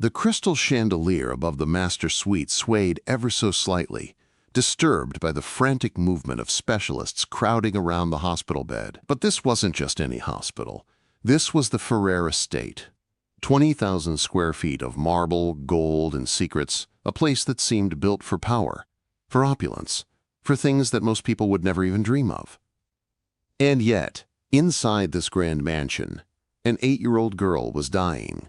The crystal chandelier above the master suite swayed ever so slightly, disturbed by the frantic movement of specialists crowding around the hospital bed. But this wasn't just any hospital. This was the Ferrer estate. 20,000 square feet of marble, gold, and secrets, a place that seemed built for power, for opulence, for things that most people would never even dream of. And yet, inside this grand mansion, an 8-year-old girl was dying.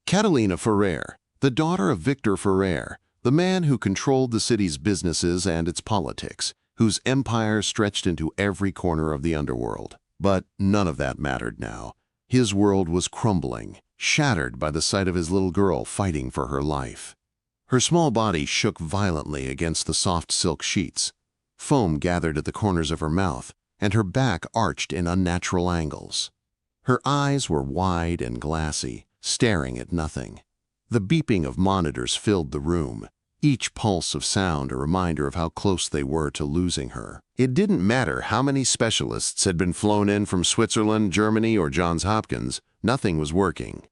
Catalina Ferrer, the daughter of Victor Ferrer, the man who controlled the city's businesses and its politics, whose empire stretched into every corner of the underworld. But none of that mattered now. His world was crumbling, shattered by the sight of his little girl fighting for her life. Her small body shook violently against the soft silk sheets. Foam gathered at the corners of her mouth, and her back arched in unnatural angles. Her eyes were wide and glassy, staring at nothing. The beeping of monitors filled the room, each pulse of sound a reminder of how close they were to losing her. It didn't matter how many specialists had been flown in from Switzerland, Germany, or Johns Hopkins, nothing was working.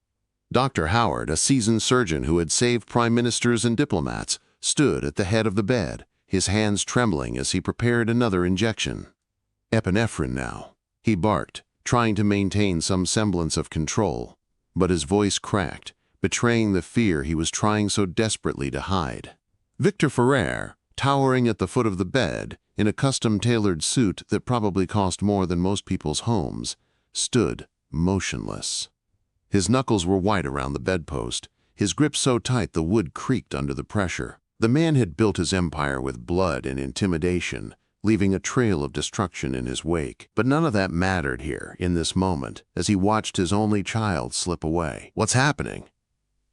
Dr. Howard, a seasoned surgeon who had saved prime ministers and diplomats, stood at the head of the bed, his hands trembling as he prepared another injection. Epinephrine now, he barked, trying to maintain some semblance of control. But his voice cracked, betraying the fear he was trying so desperately to hide. Victor Ferrer, towering at the foot of the bed, in a custom-tailored suit that probably cost more than most people's homes, stood motionless. His knuckles were white around the bedpost, his grip so tight the wood creaked under the pressure. The man had built his empire with blood and intimidation, leaving a trail of destruction in his wake. But none of that mattered here, in this moment, as he watched his only child slip away. "What's happening?"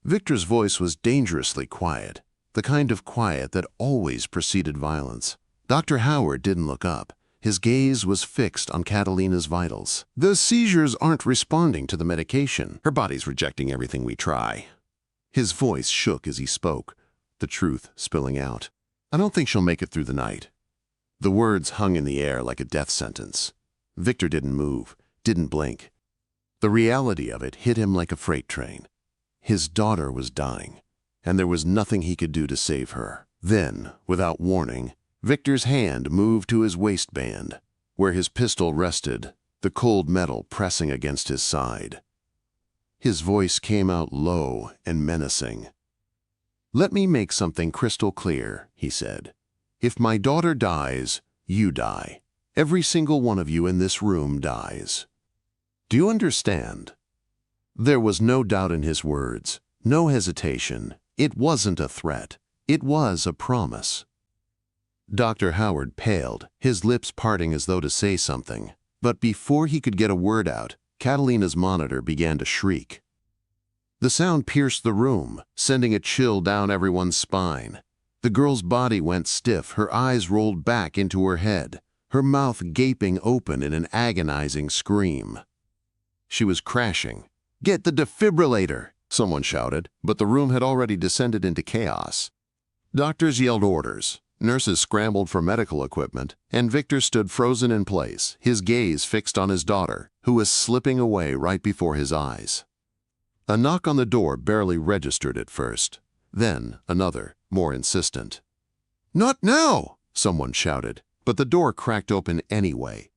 Victor's voice was dangerously quiet, the kind of quiet that always preceded violence. Dr. Howard didn't look up. His gaze was fixed on Catalina's vitals. "The seizures aren't responding to the medication. Her body's rejecting everything we try." His voice shook as he spoke, the truth spilling out. "I don't think she'll make it through the night." The words hung in the air like a death sentence. Victor didn't move, didn't blink. The reality of it hit him like a freight train. His daughter was dying, and there was nothing he could do to save her. Then, without warning, Victor's hand moved to his waistband, where his pistol rested, the cold metal pressing against his side. His voice came out low and menacing. "Let me make something crystal clear," he said. "If my daughter dies, you die. Every single one of you in this room dies. Do you understand?" There was no doubt in his words, no hesitation. It wasn't a threat. It was a promise. Dr. Howard paled, his lips parting as though to say something. But before he could get a word out, Catalina's monitor began to shriek. The sound pierced the room, sending a chill down everyone's spine. The girl's body went stiff, her eyes rolled back into her head, her mouth gaping open in an agonizing scream. She was crashing. "Get the defibrillator!" someone shouted, but the room had already descended into chaos. Doctors yelled orders, nurses scrambled for medical equipment, and Victor stood frozen in place, his gaze fixed on his daughter, who was slipping away right before his eyes. A knock on the door barely registered at first. Then another, more insistent. "Not now!" someone shouted, but the door cracked open anyway.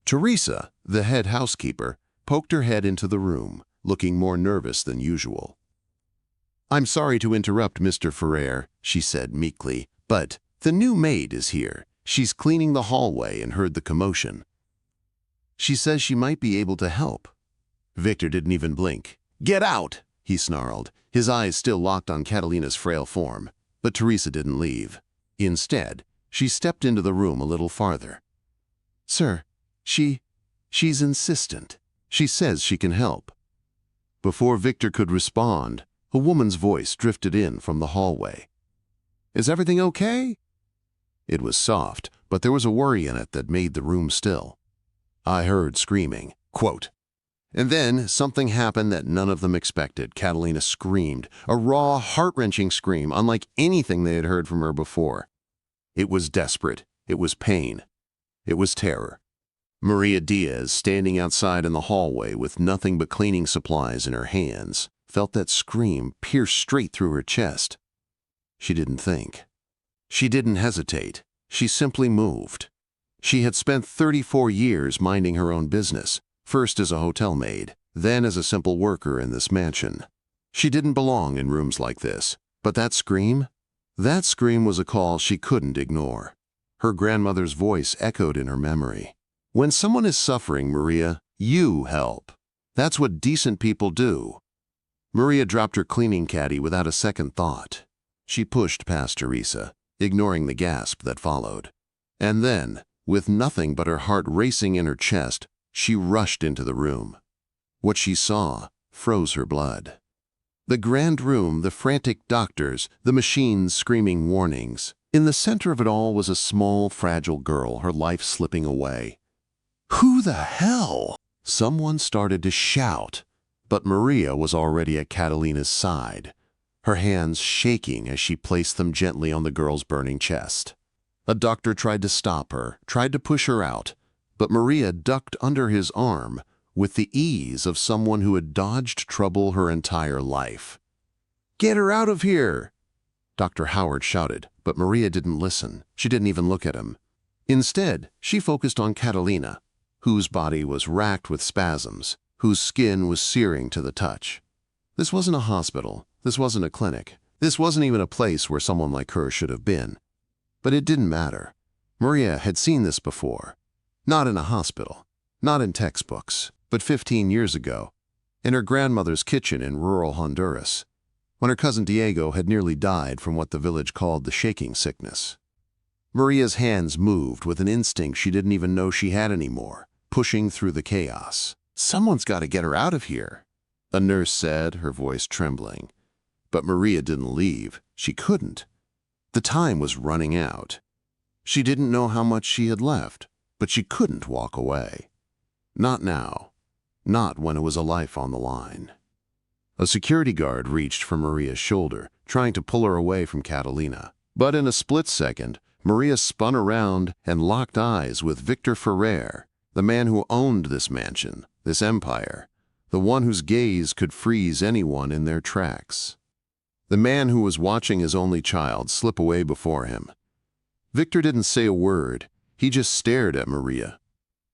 Teresa, the head housekeeper, poked her head into the room, looking more nervous than usual. "I'm sorry to interrupt, Mr. Ferrer," she said meekly, "but the new maid is here. She's cleaning the hallway and heard the commotion. She says she might be able to help." Victor didn't even blink. "Get out!" he snarled, his eyes still locked on Catalina's frail form. But Teresa didn't leave. Instead, she stepped into the room a little farther. "Sir, she's insistent. She says she can help." Before Victor could respond, a woman's voice drifted in from the hallway. "Is everything okay?" It was soft, but there was a worry in it that made the room still. "I heard screaming," quote. And then something happened that none of them expected. Catalina screamed, a raw, heart-wrenching scream unlike anything they had heard from her before. It was desperate. It was pain. It was terror. Maria Diaz, standing outside in the hallway with nothing but cleaning supplies in her hands, felt that scream pierce straight through her chest. She didn't think. She didn't hesitate. She simply moved. She had spent 34 years minding her own business, first as a hotel maid, then as a simple worker in this mansion. She didn't belong in rooms like this, but that scream? That scream was a call she couldn't ignore. Her grandmother's voice echoed in her memory. When someone is suffering, Maria, you help. That's what decent people do. Maria dropped her cleaning caddy without a second thought. She pushed past Teresa, ignoring the gasp that followed. And then, with nothing but her heart racing in her chest, she rushed into the room. What she saw froze her blood. The grand room, the frantic doctors, the machines screaming warnings. In the center of it all was a small, fragile girl, her life slipping away. Who the hell? Someone started to shout, but Maria was already at Catalina's side, her hands shaking as she placed them gently on the girl's burning chest. A doctor tried to stop her, tried to push her out, but Maria ducked under his arm with the ease of someone who had dodged trouble her entire life. "Get her out of here!" Dr. Howard shouted, but Maria didn't listen. She didn't even look at him. Instead, she focused on Catalina, whose body was racked with spasms, whose skin was searing to the touch. This wasn't a hospital. This wasn't a clinic. This wasn't even a place where someone like her should have been. But it didn't matter. Maria had seen this before. Not in a hospital, not in textbooks, but 15 years ago, in her grandmother's kitchen in rural Honduras, when her cousin Diego had nearly died from what the village called the shaking sickness. Maria's hands moved with an instinct she didn't even know she had anymore, pushing through the chaos. "Someone's got to get her out of here," a nurse said, her voice trembling. But Maria didn't leave. She couldn't. The time was running out. She didn't know how much she had left, but she couldn't walk away. Not now. Not when it was a life on the line. A security guard reached for Maria's shoulder, trying to pull her away from Catalina. But in a split second, Maria spun around and locked eyes with Victor Ferrer, the man who owned this mansion, this empire, the one whose gaze could freeze anyone in their tracks. The man who was watching his only child slip away before him. Victor didn't say a word. He just stared at Maria.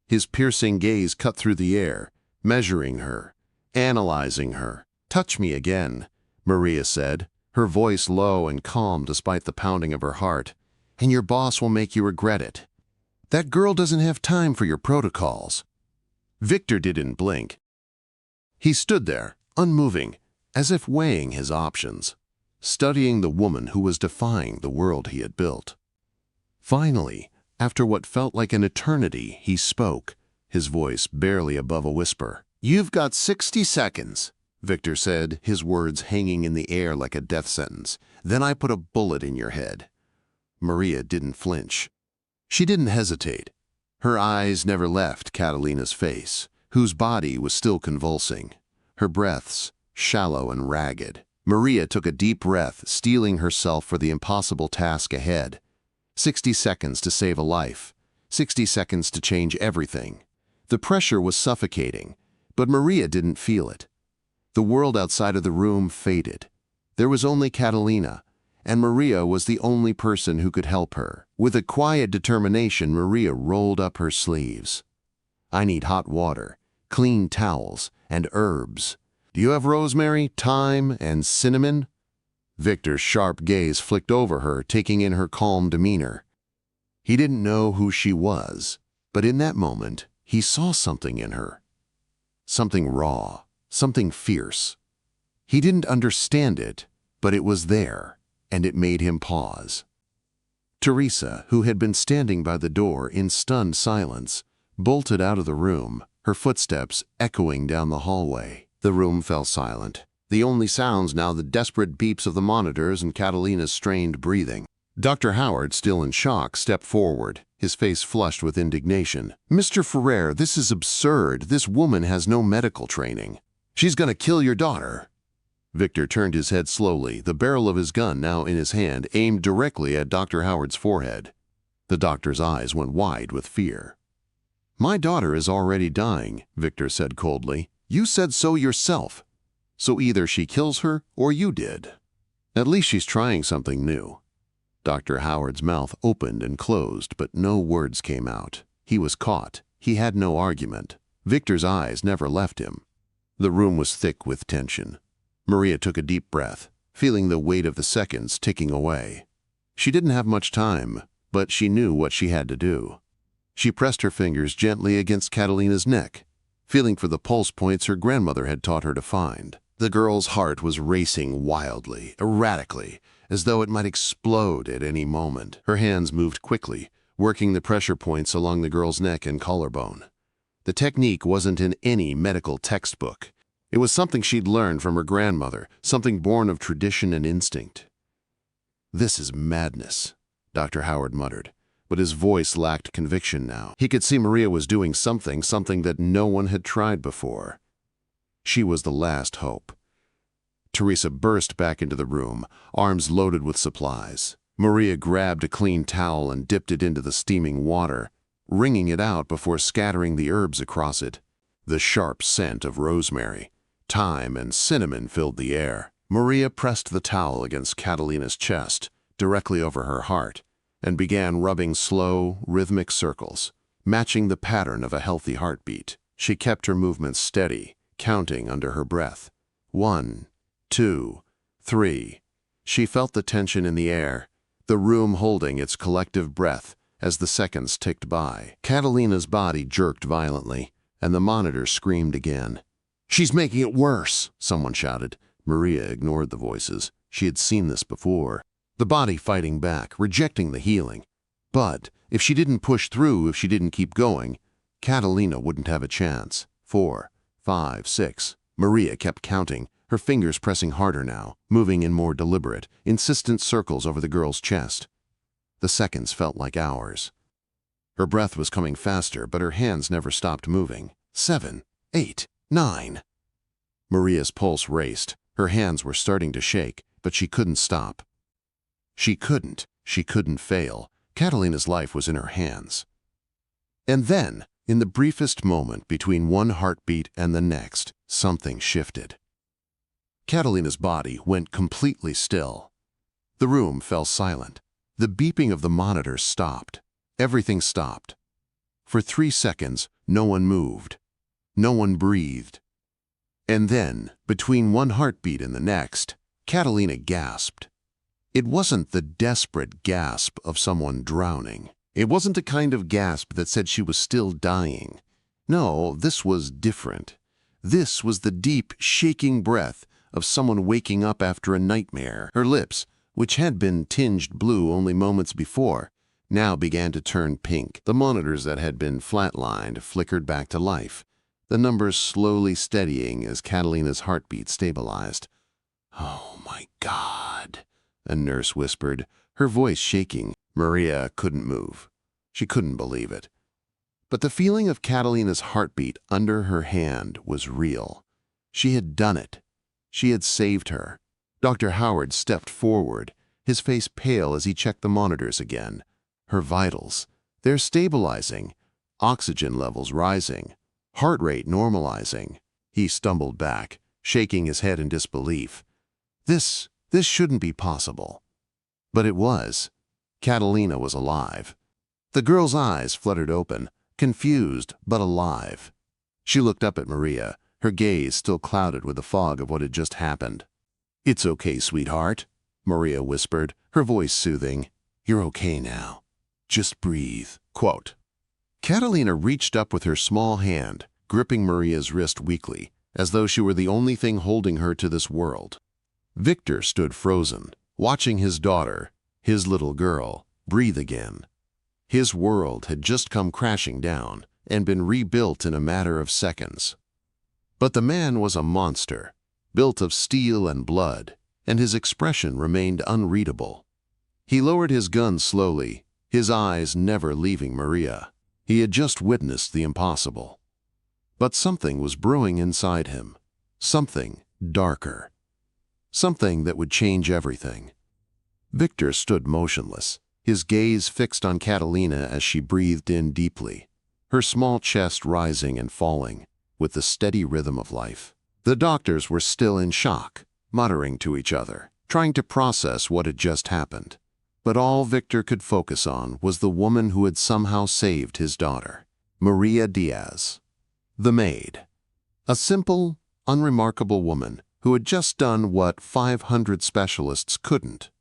His piercing gaze cut through the air, measuring her, analyzing her. "Touch me again," Maria said, her voice low and calm despite the pounding of her heart, "and your boss will make you regret it. That girl doesn't have time for your protocols." Victor didn't blink. He stood there, unmoving, as if weighing his options, studying the woman who was defying the world he had built. Finally, after what felt like an eternity, he spoke, his voice barely above a whisper. "You've got 60 seconds, Victor said, his words hanging in the air like a death sentence. "Then I put a bullet in your head." Maria didn't flinch. She didn't hesitate. Her eyes never left Catalina's face, whose body was still convulsing, her breaths shallow and ragged. Maria took a deep breath, steeling herself for the impossible task ahead. 60 seconds to save a life. 60 seconds to change everything. The pressure was suffocating, but Maria didn't feel it. The world outside of the room faded. There was only Catalina, and Maria was the only person who could help her. With a quiet determination, Maria rolled up her sleeves. "I need hot water, clean towels, and herbs. Do you have rosemary, thyme, and cinnamon?" Victor's sharp gaze flicked over her, taking in her calm demeanor. He didn't know who she was, but in that moment, he saw something in her. Something raw, something fierce. He didn't understand it, but it was there, and it made him pause. Teresa, who had been standing by the door in stunned silence, bolted out of the room, her footsteps echoing down the hallway. The room fell silent. The only sounds now the desperate beeps of the monitors and Catalina's strained breathing. Dr. Howard, still in shock, stepped forward, his face flushed with indignation. "Mr. Ferrer, this is absurd. This woman has no medical training. She's gonna kill your daughter." Victor turned his head slowly, the barrel of his gun now in his hand, aimed directly at Dr. Howard's forehead. The doctor's eyes went wide with fear. "My daughter is already dying," Victor said coldly. "You said so yourself." So either she kills her or you did. At least she's trying something new. Dr. Howard's mouth opened and closed, but no words came out. He was caught. He had no argument. Victor's eyes never left him. The room was thick with tension. Maria took a deep breath, feeling the weight of the seconds ticking away. She didn't have much time, but she knew what she had to do. She pressed her fingers gently against Catalina's neck, feeling for the pulse points her grandmother had taught her to find. The girl's heart was racing wildly, erratically, as though it might explode at any moment. Her hands moved quickly, working the pressure points along the girl's neck and collarbone. The technique wasn't in any medical textbook. It was something she'd learned from her grandmother, something born of tradition and instinct. "This is madness," Dr. Howard muttered, but his voice lacked conviction now. He could see Maria was doing something that no one had tried before. She was the last hope. Teresa burst back into the room, arms loaded with supplies. Maria grabbed a clean towel and dipped it into the steaming water, wringing it out before scattering the herbs across it. The sharp scent of rosemary, thyme, and cinnamon filled the air. Maria pressed the towel against Catalina's chest, directly over her heart, and began rubbing slow, rhythmic circles, matching the pattern of a healthy heartbeat. She kept her movements steady, counting under her breath. 1, 2, 3. She felt the tension in the air, the room holding its collective breath as the seconds ticked by. Catalina's body jerked violently, and the monitor screamed again. "She's making it worse," someone shouted. Maria ignored the voices. She had seen this before. The body fighting back, rejecting the healing. But if she didn't push through, if she didn't keep going, Catalina wouldn't have a chance. 4, 5, 6. Maria kept counting, her fingers pressing harder now, moving in more deliberate, insistent circles over the girl's chest. The seconds felt like hours. Her breath was coming faster, but her hands never stopped moving. 7, 8, 9. Maria's pulse raced. Her hands were starting to shake, but she couldn't stop. She couldn't fail. Catalina's life was in her hands. And then, in the briefest moment between one heartbeat and the next, something shifted. Catalina's body went completely still. The room fell silent. The beeping of the monitor stopped. Everything stopped. For 3 seconds, no one moved. No one breathed. And then, between one heartbeat and the next, Catalina gasped. It wasn't the desperate gasp of someone drowning. It wasn't a kind of gasp that said she was still dying. No, this was different. This was the deep, shaking breath of someone waking up after a nightmare. Her lips, which had been tinged blue only moments before, now began to turn pink. The monitors that had been flatlined flickered back to life, the numbers slowly steadying as Catalina's heartbeat stabilized. "Oh my God," a nurse whispered, her voice shaking. Maria couldn't move. She couldn't believe it. But the feeling of Catalina's heartbeat under her hand was real. She had done it. She had saved her. Dr. Howard stepped forward, his face pale as he checked the monitors again. Her vitals, they're stabilizing, oxygen levels rising, heart rate normalizing. He stumbled back, shaking his head in disbelief. This shouldn't be possible. But it was. Catalina was alive. The girl's eyes fluttered open, confused but alive. She looked up at Maria, her gaze still clouded with the fog of what had just happened. "It's okay, sweetheart," Maria whispered, her voice soothing. "You're okay now. Just breathe." Quote. Catalina reached up with her small hand, gripping Maria's wrist weakly, as though she were the only thing holding her to this world. Victor stood frozen, watching his daughter, his little girl, breathe again. His world had just come crashing down and been rebuilt in a matter of seconds. But the man was a monster, built of steel and blood, and his expression remained unreadable. He lowered his gun slowly, his eyes never leaving Maria. He had just witnessed the impossible. But something was brewing inside him, something darker, something that would change everything. Victor stood motionless, his gaze fixed on Catalina as she breathed in deeply, her small chest rising and falling with the steady rhythm of life. The doctors were still in shock, muttering to each other, trying to process what had just happened. But all Victor could focus on was the woman who had somehow saved his daughter, Maria Diaz, the maid. A simple, unremarkable woman who had just done what 500 specialists couldn't.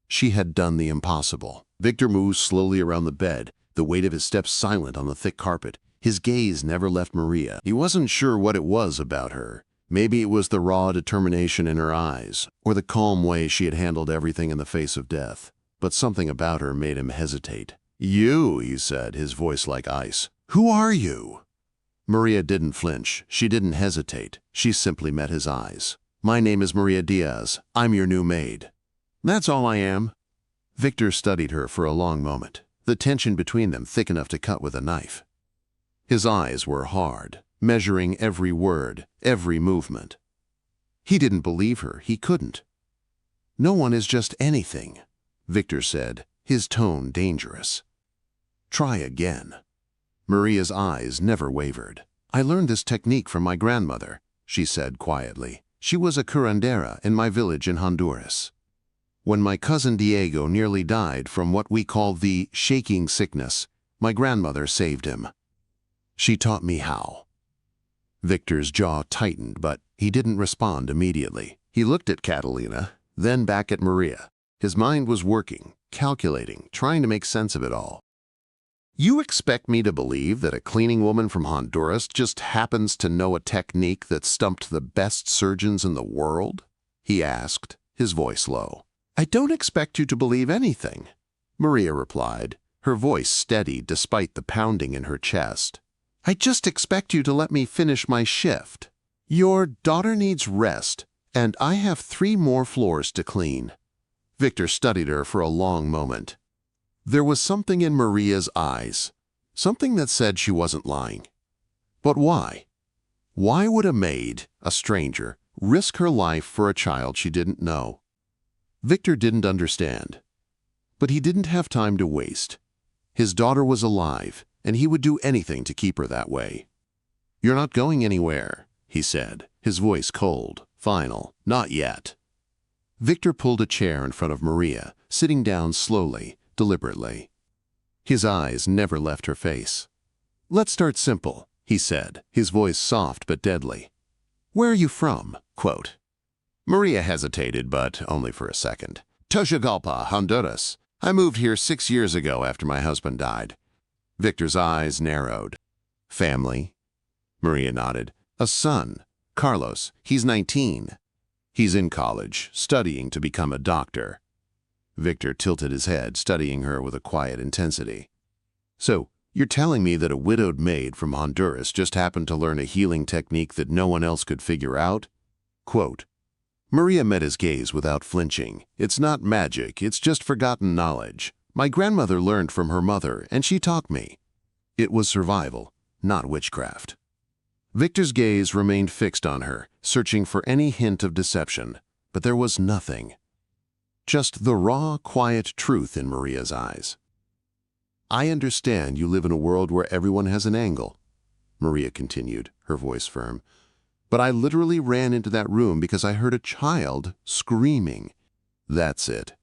She had done the impossible. Victor moved slowly around the bed, the weight of his steps silent on the thick carpet. His gaze never left Maria. He wasn't sure what it was about her. Maybe it was the raw determination in her eyes, or the calm way she had handled everything in the face of death. But something about her made him hesitate. "You," he said, his voice like ice. "Who are you?" Maria didn't flinch. She didn't hesitate. She simply met his eyes. "My name is Maria Diaz. I'm your new maid." "That's all I am." Victor studied her for a long moment, the tension between them thick enough to cut with a knife. His eyes were hard, measuring every word, every movement. He didn't believe her. He couldn't. "No one is just anything," Victor said, his tone dangerous. "Try again." Maria's eyes never wavered. "I learned this technique from my grandmother," she said quietly. "She was a curandera in my village in Honduras. When my cousin Diego nearly died from what we call the shaking sickness, my grandmother saved him. She taught me how." Victor's jaw tightened, but he didn't respond immediately. He looked at Catalina, then back at Maria. His mind was working, calculating, trying to make sense of it all. "You expect me to believe that a cleaning woman from Honduras just happens to know a technique that stumped the best surgeons in the world?" he asked, his voice low. "I don't expect you to believe anything," Maria replied, her voice steady despite the pounding in her chest. "I just expect you to let me finish my shift. Your daughter needs rest, and I have 3 more floors to clean." Victor studied her for a long moment. There was something in Maria's eyes, something that said she wasn't lying. But why? Why would a maid, a stranger, risk her life for a child she didn't know? Victor didn't understand. But he didn't have time to waste. His daughter was alive, and he would do anything to keep her that way. "You're not going anywhere," he said, his voice cold, final. "Not yet." Victor pulled a chair in front of Maria, sitting down slowly, deliberately. His eyes never left her face. "Let's start simple," he said, his voice soft but deadly. "Where are you from?" Quote. Maria hesitated, but only for a second. "Tegucigalpa, Honduras. I moved here 6 years ago after my husband died." Victor's eyes narrowed. "Family?" Maria nodded. "A son, Carlos. He's 19. He's in college, studying to become a doctor." Victor tilted his head, studying her with a quiet intensity. "So, you're telling me that a widowed maid from Honduras just happened to learn a healing technique that no one else could figure out?" Quote. Maria met his gaze without flinching. "It's not magic, it's just forgotten knowledge. My grandmother learned from her mother, and she taught me. It was survival, not witchcraft." Victor's gaze remained fixed on her, searching for any hint of deception, but there was nothing. Just the raw, quiet truth in Maria's eyes. "I understand you live in a world where everyone has an angle," Maria continued, her voice firm. "But I literally ran into that room because I heard a child screaming. That's it."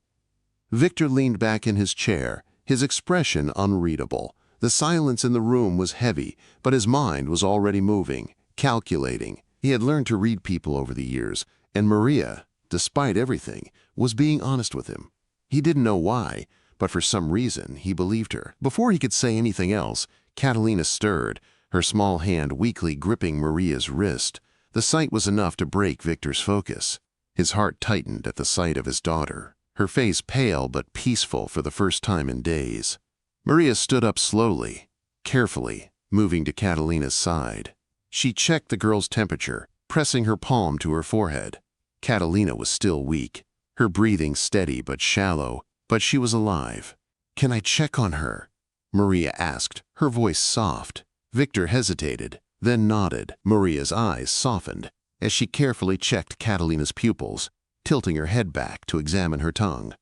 Victor leaned back in his chair, his expression unreadable. The silence in the room was heavy, but his mind was already moving, calculating. He had learned to read people over the years, and Maria, despite everything, was being honest with him. He didn't know why, but for some reason he believed her. Before he could say anything else, Catalina stirred, her small hand weakly gripping Maria's wrist. The sight was enough to break Victor's focus. His heart tightened at the sight of his daughter, her face pale but peaceful for the first time in days. Maria stood up slowly, carefully, moving to Catalina's side. She checked the girl's temperature, pressing her palm to her forehead. Catalina was still weak, her breathing steady but shallow, but she was alive. "Can I check on her?" Maria asked, her voice soft. Victor hesitated, then nodded. Maria's eyes softened as she carefully checked Catalina's pupils, tilting her head back to examine her tongue.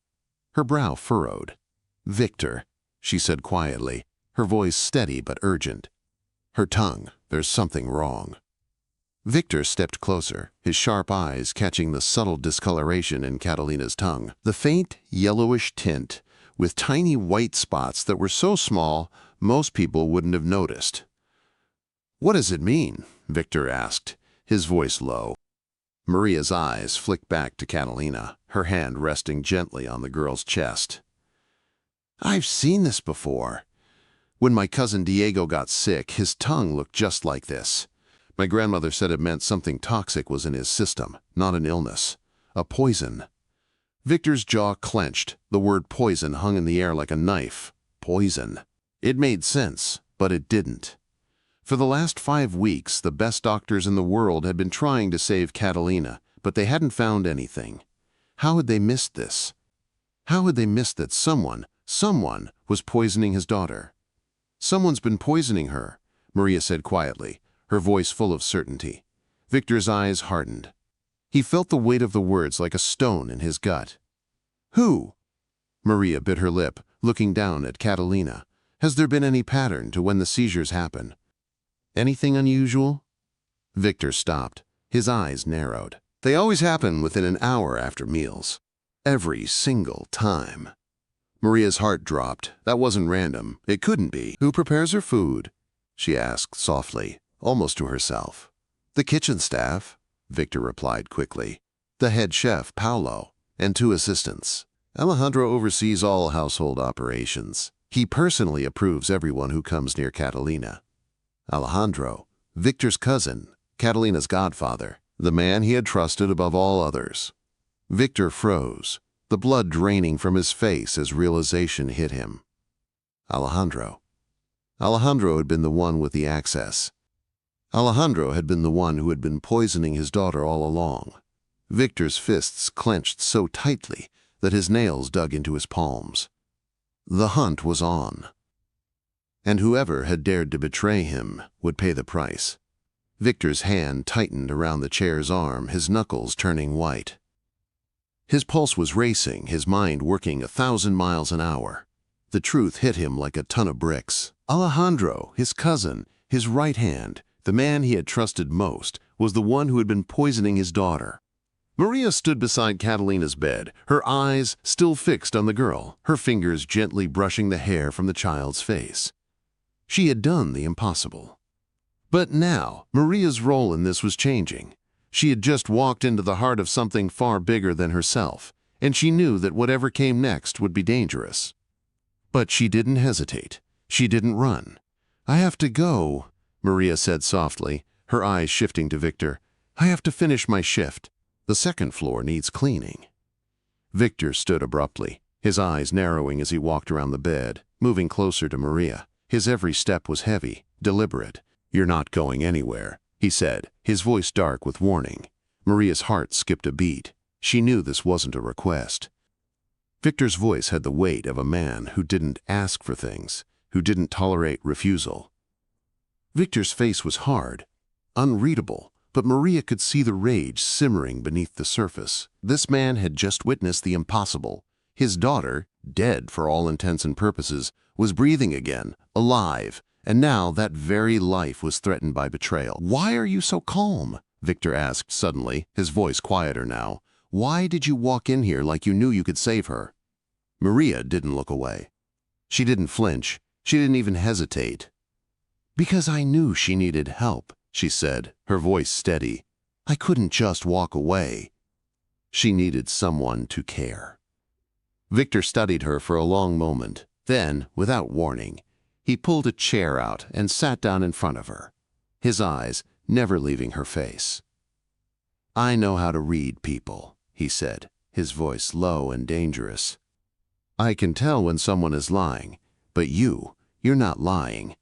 Her brow furrowed. "Victor," she said quietly, her voice steady but urgent. "Her tongue, there's something wrong." Victor stepped closer, his sharp eyes catching the subtle discoloration in Catalina's tongue. The faint, yellowish tint, with tiny white spots that were so small most people wouldn't have noticed. "What does it mean?" Victor asked, his voice low. Maria's eyes flicked back to Catalina, her hand resting gently on the girl's chest. "I've seen this before. When my cousin Diego got sick, his tongue looked just like this. My grandmother said it meant something toxic was in his system, not an illness. A poison." Victor's jaw clenched. The word poison hung in the air like a knife. Poison. It made sense, but it didn't. For the last 5 weeks, the best doctors in the world had been trying to save Catalina, but they hadn't found anything. How had they missed this? How had they missed that someone was poisoning his daughter? "Someone's been poisoning her," Maria said quietly, her voice full of certainty. Victor's eyes hardened. He felt the weight of the words like a stone in his gut. "Who?" Maria bit her lip, looking down at Catalina. "Has there been any pattern to when the seizures happen? Anything unusual?" Victor stopped. His eyes narrowed. "They always happen within an hour after meals. Every single time." Maria's heart dropped. That wasn't random. It couldn't be. "Who prepares her food?" she asked softly, almost to herself. "The kitchen staff," Victor replied quickly. "The head chef, Paulo, and 2 assistants. Alejandro oversees all household operations. He personally approves everyone who comes near Catalina." Alejandro, Victor's cousin, Catalina's godfather, the man he had trusted above all others. Victor froze, the blood draining from his face as realization hit him. Alejandro. Alejandro had been the one with the access. Alejandro had been the one who had been poisoning his daughter all along. Victor's fists clenched so tightly that his nails dug into his palms. The hunt was on. And whoever had dared to betray him would pay the price. Victor's hand tightened around the chair's arm, his knuckles turning white. His pulse was racing, his mind working 1,000 miles an hour. The truth hit him like a ton of bricks. Alejandro, his cousin, his right hand, the man he had trusted most, was the one who had been poisoning his daughter. Maria stood beside Catalina's bed, her eyes still fixed on the girl, her fingers gently brushing the hair from the child's face. She had done the impossible. But now, Maria's role in this was changing. She had just walked into the heart of something far bigger than herself, and she knew that whatever came next would be dangerous. But she didn't hesitate. She didn't run. "I have to go," Maria said softly, her eyes shifting to Victor. "I have to finish my shift. The 2nd floor needs cleaning." Victor stood abruptly, his eyes narrowing as he walked around the bed, moving closer to Maria. His every step was heavy, deliberate. "You're not going anywhere," he said, his voice dark with warning. Maria's heart skipped a beat. She knew this wasn't a request. Victor's voice had the weight of a man who didn't ask for things, who didn't tolerate refusal. Victor's face was hard, unreadable, but Maria could see the rage simmering beneath the surface. This man had just witnessed the impossible. His daughter, dead for all intents and purposes, was breathing again, alive, and now that very life was threatened by betrayal. "Why are you so calm?" Victor asked suddenly, his voice quieter now. "Why did you walk in here like you knew you could save her?" Maria didn't look away. She didn't flinch. She didn't even hesitate. "Because I knew she needed help," she said, her voice steady. "I couldn't just walk away. She needed someone to care." Victor studied her for a long moment. Then, without warning, he pulled a chair out and sat down in front of her, his eyes never leaving her face. "I know how to read people," he said, his voice low and dangerous. "I can tell when someone is lying, but you're not lying."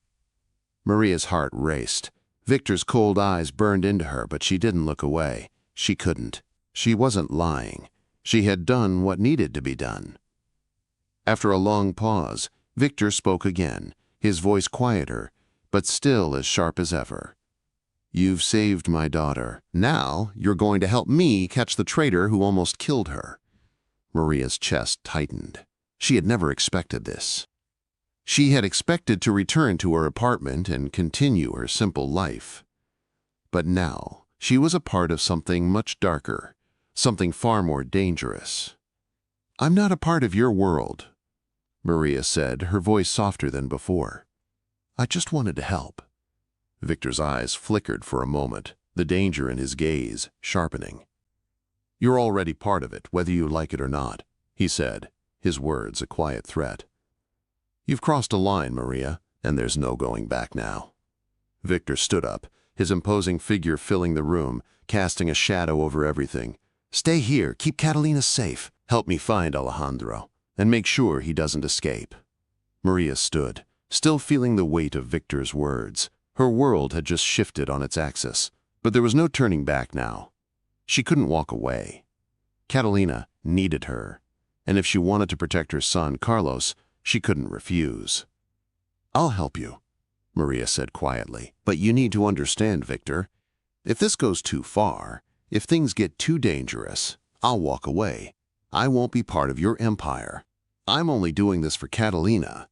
Maria's heart raced. Victor's cold eyes burned into her, but she didn't look away. She couldn't. She wasn't lying. She had done what needed to be done. After a long pause, Victor spoke again, his voice quieter, but still as sharp as ever. "You've saved my daughter. Now you're going to help me catch the traitor who almost killed her." Maria's chest tightened. She had never expected this. She had expected to return to her apartment and continue her simple life. But now she was a part of something much darker, something far more dangerous. "I'm not a part of your world," Maria said, her voice softer than before. "I just wanted to help." Victor's eyes flickered for a moment, the danger in his gaze sharpening. "You're already part of it, whether you like it or not," he said, his words a quiet threat. "You've crossed a line, Maria, and there's no going back now." Victor stood up, his imposing figure filling the room, casting a shadow over everything. "Stay here, keep Catalina safe. Help me find Alejandro, and make sure he doesn't escape." Maria stood, still feeling the weight of Victor's words. Her world had just shifted on its axis, but there was no turning back now. She couldn't walk away. Catalina needed her, and if she wanted to protect her son, Carlos, she couldn't refuse. "I'll help you," Maria said quietly, "but you need to understand, Victor. If this goes too far, if things get too dangerous, I'll walk away. I won't be part of your empire. I'm only doing this for Catalina."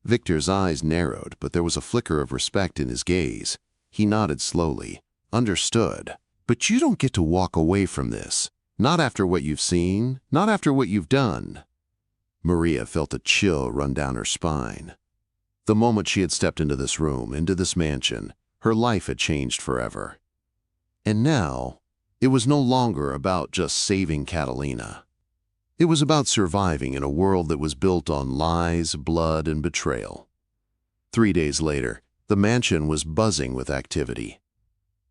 Victor's eyes narrowed, but there was a flicker of respect in his gaze. He nodded slowly. "Understood. But you don't get to walk away from this. Not after what you've seen, not after what you've done." Maria felt a chill run down her spine. The moment she had stepped into this room, into this mansion, her life had changed forever. And now, it was no longer about just saving Catalina. It was about surviving in a world that was built on lies, blood, and betrayal. 3 days later, the mansion was buzzing with activity.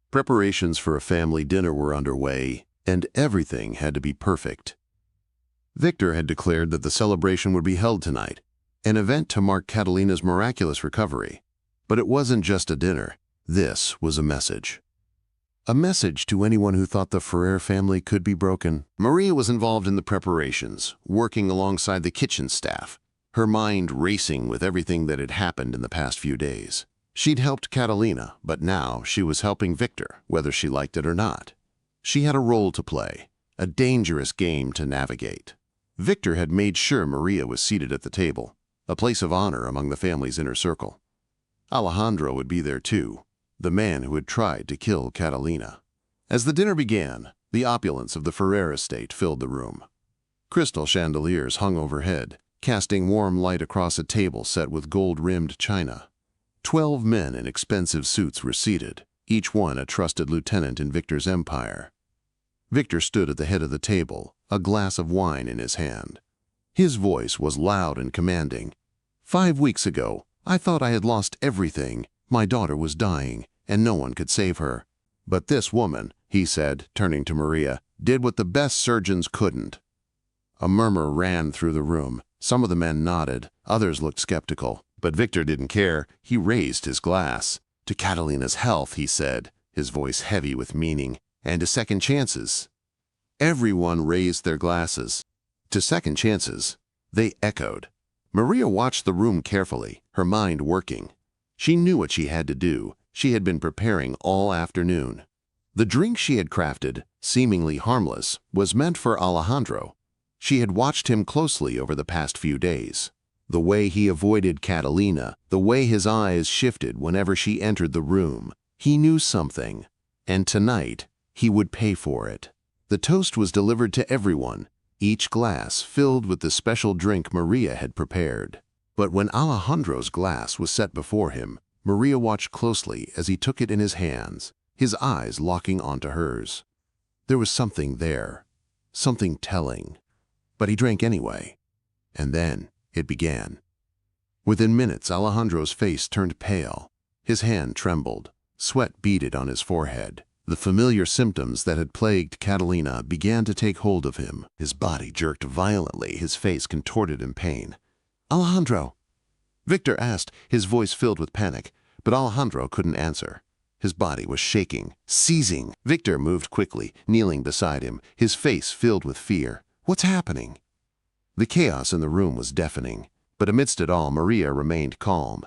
Preparations for a family dinner were underway, and everything had to be perfect. Victor had declared that the celebration would be held tonight, an event to mark Catalina's miraculous recovery. But it wasn't just a dinner. This was a message. A message to anyone who thought the Ferrer family could be broken. Maria was involved in the preparations, working alongside the kitchen staff, her mind racing with everything that had happened in the past few days. She'd helped Catalina, but now she was helping Victor, whether she liked it or not. She had a role to play, a dangerous game to navigate. Victor had made sure Maria was seated at the table, a place of honor among the family's inner circle. Alejandro would be there too, the man who had tried to kill Catalina. As the dinner began, the opulence of the Ferrer estate filled the room. Crystal chandeliers hung overhead, casting warm light across a table set with gold-rimmed china. 12 men in expensive suits were seated, each one a trusted lieutenant in Victor's empire. Victor stood at the head of the table, a glass of wine in his hand. His voice was loud and commanding. "5 weeks ago, I thought I had lost everything. My daughter was dying, and no one could save her. But this woman," he said, turning to Maria, "did what the best surgeons couldn't." A murmur ran through the room. Some of the men nodded, others looked skeptical. But Victor didn't care. He raised his glass. "To Catalina's health," he said, his voice heavy with meaning, "and to second chances." Everyone raised their glasses. "To second chances," they echoed. Maria watched the room carefully, her mind working. She knew what she had to do. She had been preparing all afternoon. The drink she had crafted, seemingly harmless, was meant for Alejandro. She had watched him closely over the past few days. The way he avoided Catalina, the way his eyes shifted whenever she entered the room. He knew something, and tonight he would pay for it. The toast was delivered to everyone, each glass filled with the special drink Maria had prepared. But when Alejandro's glass was set before him, Maria watched closely as he took it in his hands, his eyes locking onto hers. There was something there, something telling. But he drank anyway. And then it began. Within minutes, Alejandro's face turned pale. His hand trembled. Sweat beaded on his forehead. The familiar symptoms that had plagued Catalina began to take hold of him. His body jerked violently, his face contorted in pain. "Alejandro?" Victor asked, his voice filled with panic, but Alejandro couldn't answer. His body was shaking, seizing. Victor moved quickly, kneeling beside him, his face filled with fear. "What's happening?" The chaos in the room was deafening, but amidst it all, Maria remained calm.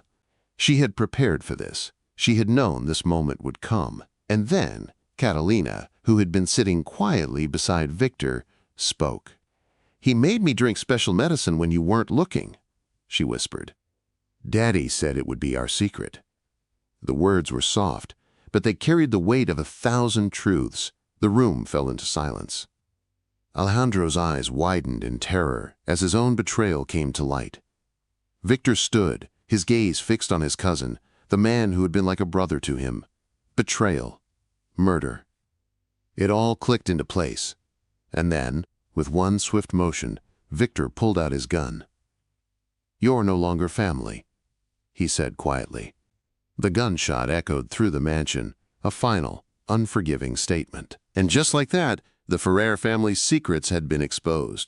She had prepared for this. She had known this moment would come. And then Catalina, who had been sitting quietly beside Victor, spoke. "He made me drink special medicine when you weren't looking," she whispered. "Daddy said it would be our secret." The words were soft, but they carried the weight of 1,000 truths. The room fell into silence. Alejandro's eyes widened in terror as his own betrayal came to light. Victor stood, his gaze fixed on his cousin, the man who had been like a brother to him. Betrayal. Murder. It all clicked into place. And then, with one swift motion, Victor pulled out his gun. "You're no longer family," he said quietly. The gunshot echoed through the mansion, a final, unforgiving statement. And just like that, the Ferrer family's secrets had been exposed.